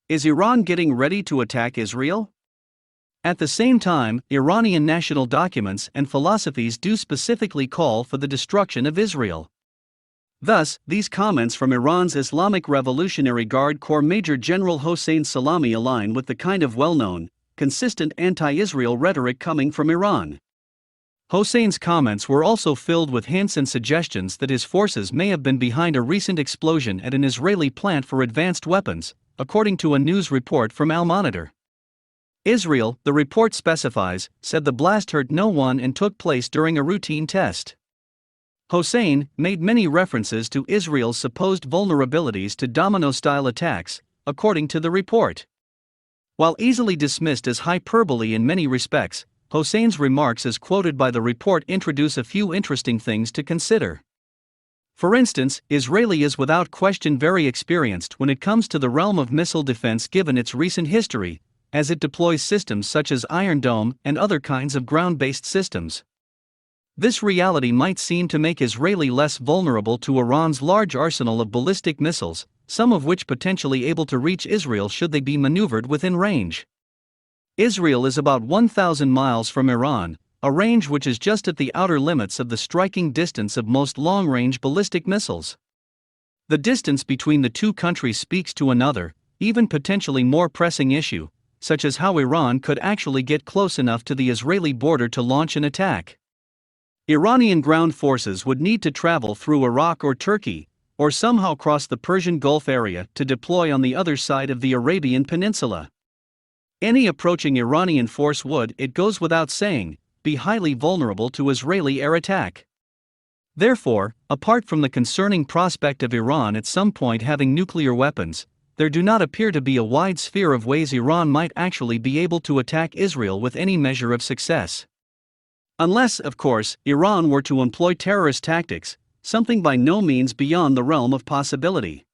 Is Iran getting ready to attack Israel? At the same time, Iranian national documents and philosophies do specifically call for the destruction of Israel. Thus, these comments from Iran's Islamic Revolutionary Guard Corps Major General Hossein Salami align with the kind of well-known, consistent anti-Israel rhetoric coming from Iran. Hossein's comments were also filled with hints and suggestions that his forces may have been behind a recent explosion at an Israeli plant for advanced weapons, according to a news report from Al Monitor. Israel, the report specifies, said the blast hurt no one and took place during a routine test. Hossein made many references to Israel's supposed vulnerabilities to domino-style attacks, according to the report. While easily dismissed as hyperbole in many respects, Hossein's remarks as quoted by the report introduce a few interesting things to consider. For instance, Israel is without question very experienced when it comes to the realm of missile defense given its recent history, as it deploys systems such as Iron Dome and other kinds of ground-based systems. This reality might seem to make Israel less vulnerable to Iran's large arsenal of ballistic missiles, some of which potentially able to reach Israel should they be maneuvered within range. Israel is about 1,000 miles from Iran, a range which is just at the outer limits of the striking distance of most long-range ballistic missiles. The distance between the two countries speaks to another, even potentially more pressing issue, such as how Iran could actually get close enough to the Israeli border to launch an attack. Iranian ground forces would need to travel through Iraq or Turkey, or somehow cross the Persian Gulf area to deploy on the other side of the Arabian Peninsula. Any approaching Iranian force would, it goes without saying, be highly vulnerable to Israeli air attack. Therefore, apart from the concerning prospect of Iran at some point having nuclear weapons, there do not appear to be a wide sphere of ways Iran might actually be able to attack Israel with any measure of success. Unless, of course, Iran were to employ terrorist tactics, something by no means beyond the realm of possibility.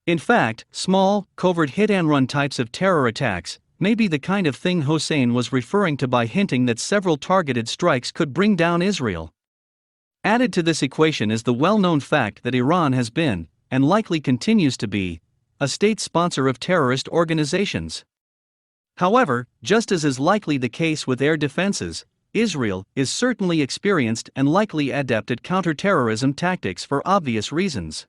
In fact, small, covert hit-and-run types of terror attacks may be the kind of thing Hossein was referring to by hinting that several targeted strikes could bring down Israel. Added to this equation is the well-known fact that Iran has been, and likely continues to be, a state sponsor of terrorist organizations. However, just as is likely the case with air defenses, Israel is certainly experienced and likely adept at counter-terrorism tactics for obvious reasons.